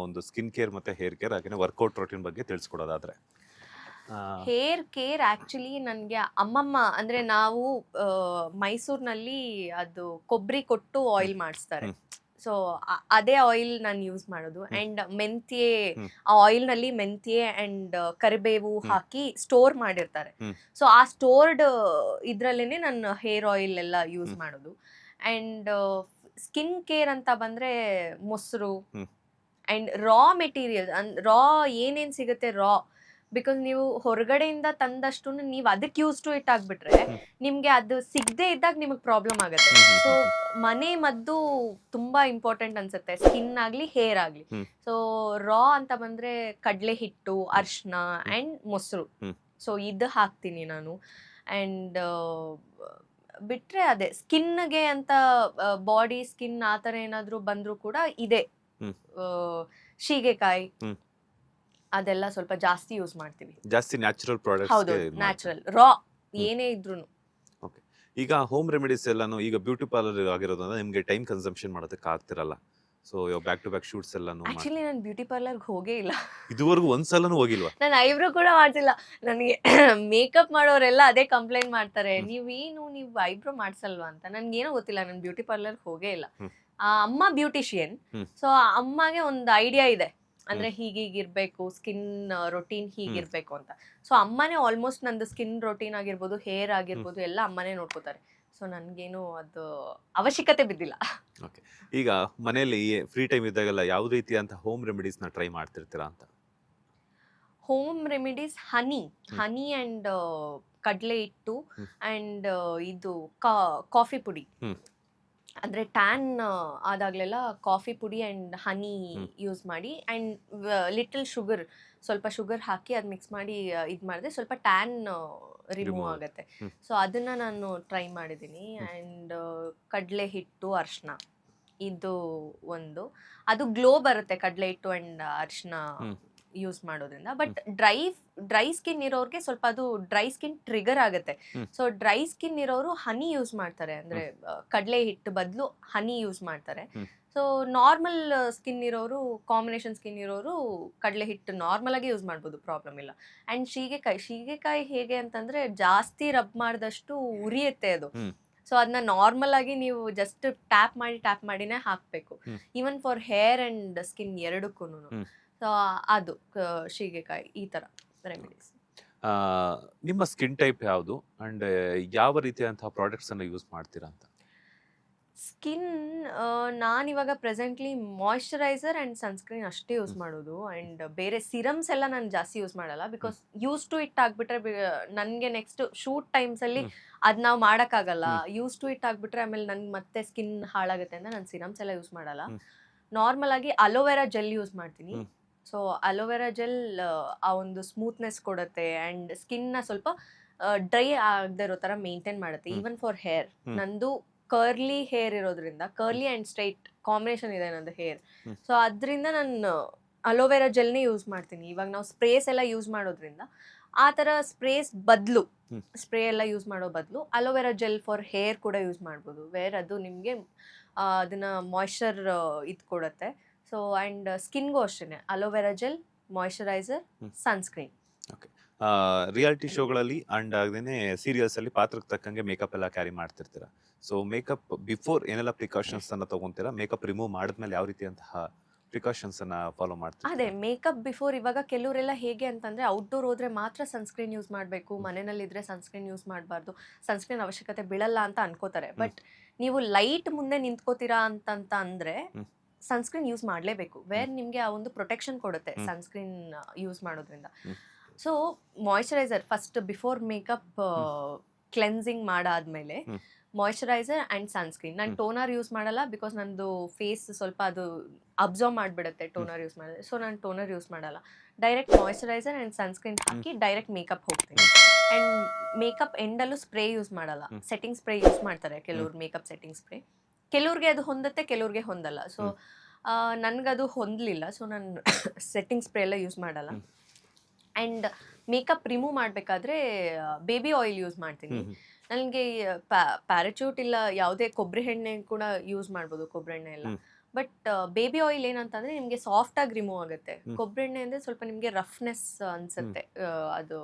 ಒಂದು skin care ಮತ್ತೆ hair care ಹಾಗೆ ವರ್ಕೌಟ್ ರೂಟೀನ್ ಬಗ್ಗೆ ತಿಳಿಸ್ಕೊಡೋದಾದ್ರೆ ಹೇರ್ ಕೇರ್ ಆಕ್ಚುಲಿ ನನಗೆ ಅಮ್ಮಮ್ಮ ಅಂದ್ರೆ ನಾವು ಮೈಸೂರಿನಲ್ಲಿ ಅದು ಕೊಬ್ಬರಿ ಕೊಟ್ಟು ಆಯಿಲ್ ಮಾಡಿಸ್ತಾರೆ. ಸೊ ಅದೇ ಆಯಿಲ್ ನಾನು ಯೂಸ್ ಮಾಡೋದು. ಅಂಡ್ ಮೆಂತ್ಯೆ, ಆ ಆಯಿಲ್ ನಲ್ಲಿ ಮೆಂತ್ಯೆ ಅಂಡ್ ಕರಿಬೇವು ಹಾಕಿ ಸ್ಟೋರ್ ಮಾಡಿರ್ತಾರೆ. ಸೊ ಆ ಸ್ಟೋರ್ಡ್ ಇದ್ರಲ್ಲೇನೆ ನಾನು ಹೇರ್ ಆಯಿಲ್ ಎಲ್ಲ ಯೂಸ್ ಮಾಡೋದು. ಅಂಡ್ ಸ್ಕಿನ್ ಕೇರ್ ಅಂತ ಬಂದ್ರೆ ಮೊಸರು ಅಂಡ್ ರಾ ಮೆಟೀರಿಯಲ್, ರಾ ಏನೇನ್ ಸಿಗುತ್ತೆ ರಾ, ಬಿಕಾಸ್ ನೀವು ಹೊರಗಡೆಯಿಂದ ತಂದಷ್ಟು ನೀವು ಅದಕ್ಕೆ ಯೂಸ್ ಟು ಇಟ್ ಆಗ್ಬಿಟ್ರೆ ನಿಮ್ಗೆ ಅದು ಸಿಗದೆ ಇದ್ದಾಗ ನಿಮಗೆ ಪ್ರಾಬ್ಲಮ್ ಆಗುತ್ತೆ. ಸೊ ಮನೆ ಮದ್ದು ತುಂಬಾ ಇಂಪಾರ್ಟೆಂಟ್ ಅನ್ಸುತ್ತೆ, ಸ್ಕಿನ್ ಆಗ್ಲಿ ಹೇರ್ ಆಗ್ಲಿ. ಸೊ ರಾ ಅಂತ ಬಂದ್ರೆ ಕಡಲೆ ಹಿಟ್ಟು, ಅರ್ಶನ ಅಂಡ್ ಮೊಸರು. ಸೊ ಇದು ಹಾಕ್ತೀನಿ ನಾನು. ಅಂಡ್ ಬಿಟ್ರೆ ಅದೇ ಸ್ಕಿನ್ಗೆ ಅಂತ ಬಾಡಿ ಸ್ಕಿನ್ ಆತರ ಏನಾದ್ರು ಬಂದ್ರು ಕೂಡ ಇದೆ, ಶೀಗೆಕಾಯಿ ಅದೆಲ್ಲ ಸ್ವಲ್ಪ ಜಾಸ್ತಿ ಯೂಸ್ ಮಾಡ್ತೀವಿ. ಜಾಸ್ತಿ ನ್ಯಾಚುರಲ್ ಪ್ರಾಡಕ್ಟ್ಸ್. ಹೌದು, ನ್ಯಾಚುರಲ್ ರಾ ಏನೇ ಇದ್ರೂನು. ಓಕೆ, ಈಗ ಹೋಮ್ ರೆಮಿಡೀಸ್ ಎಲ್ಲಾನು ಈಗ ಬ್ಯೂಟಿ ಪಾರ್ಲರ್ ಆಗಿರೋದ್ರಿಂದ ನಿಮ್ಗೆ ಟೈಮ್ ಕನ್ಸಂಪ್ಷನ್ ಮಾಡೋದಕ್ಕೆ ಆಗ್ತಿರಲ್ಲ. ಸೊ ಇವಾಗ ಬ್ಯಾಕ್ ಟು ಬ್ಯಾಕ್ ಶೂಟ್ಸ್ ಎಲ್ಲಾನು ಆಕ್ಚುಲಿ ನಾನು ಬ್ಯೂಟಿ ಪಾರ್ಲರ್ಗೆ ಹೋಗೇ ಇಲ್ಲ. ಇದುವರೆಗೂ ಒಂದ್ಸಲನೂ ಹೋಗಿಲ್ವಾ? ನಾನು ಐಬ್ರೋ ಕೂಡ ಮಾಡ್ತಿಲ್ಲ. ನನಗೆ ಮೇಕಪ್ ಮಾಡೋರೆಲ್ಲ ಅದೇ ಕಂಪ್ಲೇಂಟ್ ಮಾಡ್ತಾರೆ, ನೀವು ಐಬ್ರೋ ಮಾಡ್ಸಲ್ವಾ ಅಂತ. ನನ್ಗೇನೋ ಗೊತ್ತಿಲ್ಲ, ನಾನು ಬ್ಯೂಟಿ ಪಾರ್ಲರ್ಗೆ ಹೋಗೇ ಇಲ್ಲ. ಅಮ್ಮ ಬ್ಯೂಟಿಷಿಯನ್. ಸೊ ಅಮ್ಮಗೆ ಒಂದು ಐಡಿಯಾ ಇದೆ, ಅಂದ್ರೆ ಹೀಗಿರ್ಬೇಕು ಸ್ಕಿನ್ ರೊಟೀನ್, ಹೀಗಿರ್ಬೇಕು ಅಂತ. ಸೊ ಅಮ್ಮನೇ ಆಲ್ಮೋಸ್ಟ್ ನಂದು ಸ್ಕಿನ್ ರೊಟೀನ್ ಆಗಿರ್ಬೋದು, ಹೇರ್ ಆಗಿರ್ಬೋದು ಎಲ್ಲ ಅಮ್ಮನೇ ನೋಡ್ಕೋತಾರೆ. ಸೊ ನನ್ಗೇನು ಅದು ಅವಶ್ಯಕತೆ ಬಿದ್ದಿಲ್ಲ. ಓಕೆ, ಈಗ ಮನೆಯಲ್ಲಿ ಫ್ರೀ ಟೈಮ್ ಇದ್ದಾಗೆಲ್ಲ ಯಾವ ರೀತಿಯಂತ ಹೋಮ್ ರೆಮಿಡೀಸ್ ನ ಟ್ರೈ ಮಾಡ್ತಿರ್ತೀರಾ ಅಂತ? ಹೋಮ್ ರೆಮಿಡೀಸ್ ಹನಿ ಅಂಡ್ ಕಡಲೆ ಹಿಟ್ಟು ಅಂಡ್ ಇದು ಕಾಫಿ ಪುಡಿ. ಅಂದ್ರೆ ಟ್ಯಾನ್ ಆದಾಗ್ಲೆಲ್ಲ ಕಾಫಿ ಪುಡಿ ಅಂಡ್ ಹನಿ ಯೂಸ್ ಮಾಡಿ ಅಂಡ್ ಲಿಟಲ್ ಶುಗರ್, ಸ್ವಲ್ಪ ಶುಗರ್ ಹಾಕಿ ಅದ್ ಮಿಕ್ಸ್ ಮಾಡಿ ಇದ್ ಮಾಡಿದ್ರೆ ಸ್ವಲ್ಪ ಟ್ಯಾನ್ ರಿಮೂವ್ ಆಗುತ್ತೆ. ಸೊ ಅದನ್ನ ನಾನು ಟ್ರೈ ಮಾಡಿದ್ದೀನಿ. ಅಂಡ್ ಕಡಲೆ ಹಿಟ್ಟು, ಅರ್ಶನ, ಇದು ಒಂದು, ಅದು ಗ್ಲೋ ಬರುತ್ತೆ ಕಡಲೆ ಹಿಟ್ಟು ಅಂಡ್ ಅರ್ಶನ ಯೂಸ್ ಮಾಡೋದ್ರಿಂದ. ಬಟ್ ಡ್ರೈ ಸ್ಕಿನ್ ಇರೋರ್ಗೆ ಸ್ವಲ್ಪ ಅದು ಡ್ರೈ ಸ್ಕಿನ್ ಟ್ರಿಗರ್ ಆಗುತ್ತೆ. ಸೊ ಡ್ರೈ ಸ್ಕಿನ್ ಇರೋರು ಹನಿ ಯೂಸ್ ಮಾಡ್ತಾರೆ, ಅಂದ್ರೆ ಕಡಲೆ ಹಿಟ್ಟು ಬದಲು ಹನಿ ಯೂಸ್ ಮಾಡ್ತಾರೆ. ಸೊ ನಾರ್ಮಲ್ ಸ್ಕಿನ್ ಇರೋರು, ಕಾಂಬಿನೇಷನ್ ಸ್ಕಿನ್ ಇರೋರು ಕಡಲೆ ಹಿಟ್ಟು ನಾರ್ಮಲ್ ಆಗಿ ಯೂಸ್ ಮಾಡ್ಬೋದು, ಪ್ರಾಬ್ಲಮ್ ಇಲ್ಲ. ಅಂಡ್ ಶೀಗೆಕಾಯಿ ಹೇಗೆ ಅಂತಂದ್ರೆ ಜಾಸ್ತಿ ರಬ್ ಮಾಡಿದಷ್ಟು ಉರಿಯುತ್ತೆ ಅದು. ಸೊ ಅದನ್ನ ನಾರ್ಮಲ್ ಆಗಿ ನೀವು ಜಸ್ಟ್ ಟ್ಯಾಪ್ ಮಾಡಿನೇ ಹಾಕ್ಬೇಕು, even for hair and skin ಎರಡಕ್ಕೂ. ಸೊ ಅದು ಶೀಗೆಕಾಯಿ, ಈ ತರ ರೆಮಿಡೀಸ್. ನಿಮ್ಮ ಸ್ಕಿನ್ ಟೈಪ್ ಯಾವುದು ಅಂಡ್ ಯಾವ ರೀತಿಯಂತಹ ಪ್ರಾಡಕ್ಟ್ಸ್ ಅನ್ನ ಯೂಸ್ ಮಾಡ್ತೀರಾ ಅಂತ? ಸ್ಕಿನ್ ನಾನಿವಾಗ ಪ್ರೆಸೆಂಟ್ಲಿ ಮಾಯಿಶ್ಚರೈಸರ್ ಅಂಡ್ ಸನ್ಸ್ಕ್ರೀನ್ ಅಷ್ಟೇ ಯೂಸ್ ಮಾಡೋದು. ಅಂಡ್ ಬೇರೆ ಸಿರಮ್ಸ್ ಎಲ್ಲ ನಾನು ಜಾಸ್ತಿ ಯೂಸ್ ಮಾಡಲ್ಲ, ಬಿಕಾಸ್ ಯೂಸ್ ಟು ಇಟ್ ಆಗ್ಬಿಟ್ರೆ ನನಗೆ ನೆಕ್ಸ್ಟ್ ಶೂಟ್ ಟೈಮ್ಸ್ ಅಲ್ಲಿ ಅದ್ ನಾವು ಮಾಡೋಕ್ಕಾಗಲ್ಲ. ಯೂಸ್ ಟು ಇಟ್ ಆಗ್ಬಿಟ್ರೆ ಆಮೇಲೆ ನನ್ಗೆ ಮತ್ತೆ ಸ್ಕಿನ್ ಹಾಳಾಗುತ್ತೆ ಅಂತ ನಾನು ಸಿರಮ್ಸ್ ಎಲ್ಲ ಯೂಸ್ ಮಾಡಲ್ಲ. ನಾರ್ಮಲ್ ಆಗಿ ಅಲೋವೆರಾ ಜೆಲ್ ಯೂಸ್ ಮಾಡ್ತೀನಿ. ಸೊ ಅಲೋವೆರಾ ಜೆಲ್ ಆ ಒಂದು ಸ್ಮೂತ್ನೆಸ್ ಕೊಡುತ್ತೆ ಅಂಡ್ ಸ್ಕಿನ್ ನ ಸ್ವಲ್ಪ ಡ್ರೈ ಆಗದೆ ಇರೋ ತರ ಮೇಂಟೈನ್ ಮಾಡುತ್ತೆ. ಈವನ್ ಫಾರ್ ಹೇರ್, ನಂದು ಕರ್ಲಿ ಹೇರ್ ಇರೋದ್ರಿಂದ, ಕರ್ಲಿ ಅಂಡ್ ಸ್ಟ್ರೈಟ್ ಕಾಂಬಿನೇಷನ್ ಇದೆ ನಂದು ಹೇರ್. ಸೊ ಅದರಿಂದ ನಾನು ಅಲೋವೆರಾ ಜೆಲ್ನೇ ಯೂಸ್ ಮಾಡ್ತೀನಿ. ಇವಾಗ ನಾವು ಸ್ಪ್ರೇಸ್ ಎಲ್ಲ ಯೂಸ್ ಮಾಡೋದ್ರಿಂದ ಆ ಥರ ಸ್ಪ್ರೇ ಎಲ್ಲ ಯೂಸ್ ಮಾಡೋ ಬದಲು ಅಲೋವೆರಾ ಜೆಲ್ ಫಾರ್ ಹೇರ್ ಕೂಡ ಯೂಸ್ ಮಾಡ್ಬೋದು. ಅದು ನಿಮಗೆ ಅದನ್ನ ಮಾಯಿಶ್ಚರ್ ಇದು ಕೊಡುತ್ತೆ. ಸೊ ಅಂಡ್ ಸ್ಕಿನ್ಗೂ ಅಷ್ಟೇ aloe vera gel, moisturiser, sunscreen. Okay, reality ಶೋಗಳಲ್ಲಿ ಅಂಡ್ ಆಗದೇನೆ ಸೀರಿಯಲ್ಸ್ ಅಲ್ಲಿ ಪಾತ್ರಕ್ಕೆ ತಕ್ಕಂಗೆ ಮೇಕಪ್ ಎಲ್ಲ ಕ್ಯಾರಿ ಮಾಡ್ತಿರ್ತೀರಾ. ಸೊ ಮೇಕಪ್ ಬಿಫೋರ್ ಏನೆಲ್ಲ ಪ್ರಿಕಾಷನ್ಸ್ ಅನ್ನ ತಗೊಂತೀರಾ? ಮೇಕಪ್ ರಿಮೂವ್ ಮಾಡಿದ್ಮೇಲೆ ಯಾವ ರೀತಿಯಂತಹ ಪ್ರಿಕಾಷನ್ಸ್ ಅನ್ನ ಫಾಲೋ ಮಾಡ್ತೀರಾ? ಅದೇ ಮೇಕಪ್ ಬಿಫೋರ್, ಇವಾಗ ಕೆಲವರೆಲ್ಲ ಹೇಗೆ ಅಂತಂದ್ರೆ ಔಟ್ಡೋರ್ ಹೋದ್ರೆ ಮಾತ್ರ ಸನ್ಸ್ಕ್ರೀನ್ ಯೂಸ್ ಮಾಡಬೇಕು, ಮನೆಯಲ್ಲಿದ್ರೆ ಸನ್ಸ್ಕ್ರೀನ್ ಯೂಸ್ ಮಾಡಬಾರ್ದು, ಸನ್ಸ್ಕ್ರೀನ್ ಅವಶ್ಯಕತೆ ಬೀಳಲ್ಲ ಅಂತ ಅನ್ಕೋತಾರೆ. ಬಟ್ ನೀವು ಲೈಟ್ ಮುಂದೆ ನಿಂತ್ಕೋತೀರಾ ಅಂತ ಅಂದ್ರೆ ಸನ್ಸ್ಕ್ರೀನ್ ಯೂಸ್ ಮಾಡಲೇಬೇಕು. ನಿಮಗೆ ಆ ಒಂದು ಪ್ರೊಟೆಕ್ಷನ್ ಕೊಡುತ್ತೆ ಸನ್ಸ್ಕ್ರೀನ್ ಯೂಸ್ ಮಾಡೋದ್ರಿಂದ. So moisturiser first before makeup cleansing ಮಾಡಾದ್ಮೇಲೆ ಮಾಯಿಶ್ಚರೈಸರ್ ಅಂಡ್ ಸನ್ಸ್ಕ್ರೀನ್. ನಾನು ಟೋನರ್ ಯೂಸ್ ಮಾಡಲ್ಲ, ಬಿಕಾಸ್ ನಂದು ಫೇಸ್ ಸ್ವಲ್ಪ ಅದು ಅಬ್ಸರ್ವ್ ಮಾಡಿಬಿಡುತ್ತೆ ಟೋನರ್ ಯೂಸ್ ಮಾಡಿದ್ರೆ. ಸೊ ನಾನು ಟೋನರ್ ಯೂಸ್ ಮಾಡಲ್ಲ, direct moisturiser and sunscreen hockey direct makeup ಹೋಗ್ತೀನಿ. ಅಂಡ್ ಮೇಕಪ್ ಎಂಡಲ್ಲೂ ಸ್ಪ್ರೇ ಯೂಸ್ ಮಾಡಲ್ಲ, ಸೆಟ್ಟಿಂಗ್ ಸ್ಪ್ರೇ ಯೂಸ್ ಮಾಡ್ತಾರೆ ಕೆಲವ್ರು, ಮೇಕಪ್ ಸೆಟ್ಟಿಂಗ್ ಸ್ಪ್ರೇ. ಕೆಲವ್ರಿಗೆ ಅದು ಹೊಂದುತ್ತೆ, ಕೆಲವ್ರಿಗೆ ಹೊಂದಲ್ಲ. ಸೊ ನನಗದು ಹೊಂದಲಿಲ್ಲ, ಸೊ ನಾನು ಸೆಟ್ಟಿಂಗ್ ಸ್ಪ್ರೇ ಎಲ್ಲ ಯೂಸ್ ಮಾಡಲ್ಲ. ಆ್ಯಂಡ್ ಮೇಕಪ್ ರಿಮೂವ್ ಮಾಡಬೇಕಾದ್ರೆ ಬೇಬಿ ಆಯಿಲ್ ಯೂಸ್ ಮಾಡ್ತೀನಿ. ನನಗೆ ಪ್ಯಾರಾಚೂಟ್ ಇಲ್ಲ ಯಾವುದೇ ಕೊಬ್ಬರಿ ಎಣ್ಣೆ ಕೂಡ ಯೂಸ್ ಮಾಡ್ಬೋದು, ಕೊಬ್ಬರಿ ಎಣ್ಣೆ ಎಲ್ಲ ಬಟ್ ಬೇಬಿ ಆಯಿಲ್ ಏನಂತಂದ್ರೆ ನಿಮಗೆ ಸಾಫ್ಟ್ ಆಗಿ ರಿಮೂವ್ ಆಗುತ್ತೆ. ಕೊಬ್ಬರಿ ಎಣ್ಣೆ ಅಂದ್ರೆ ಸ್ವಲ್ಪ ನಿಮಗೆ ರಫ್ನೆಸ್ ಅನ್ಸುತ್ತೆ ಅದು.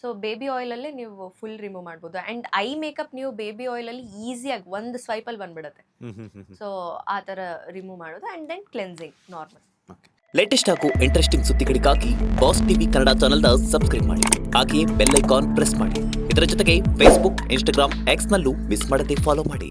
ಸೊ ಬೇಬಿ ಆಯಿಲ್ ಅಲ್ಲೇ ನೀವು ಫುಲ್ ರಿಮೂವ್ ಮಾಡ್ಬೋದು. ಅಂಡ್ ಐ ಮೇಕಪ್ ನೀವು ಬೇಬಿ ಆಯಿಲ್ ಅಲ್ಲಿ ಈಸಿಯಾಗಿ ಒಂದು ಸ್ವೈಪ್ ಅಲ್ಲಿ ಬಂದ್ಬಿಡುತ್ತೆ. ಸೊ ಆ ತರ ರಿಮೂವ್ ಮಾಡೋದು and then cleansing normal. Latest ಹಾಗೂ ಇಂಟ್ರೆಸ್ಟಿಂಗ್ ಸುದ್ದಿಗಳಿಗಾಗಿ ಬಾಸ್ ಟಿವಿ ಕನ್ನಡ ಚಾನೆಲ್ನ ಸಬ್ಸ್ಕ್ರೈಬ್ ಮಾಡಿ. ಹಾಗೆಯೇ ಬೆಲ್ ಐಕಾನ್ ಪ್ರೆಸ್ ಮಾಡಿ. ಇದರ ಜೊತೆಗೆ ಫೇಸ್ಬುಕ್, ಇನ್ಸ್ಟಾಗ್ರಾಮ್, ಎಕ್ಸ್ ನಲ್ಲೂ ಮಿಸ್ ಮಾಡದೆ ಫಾಲೋ ಮಾಡಿ.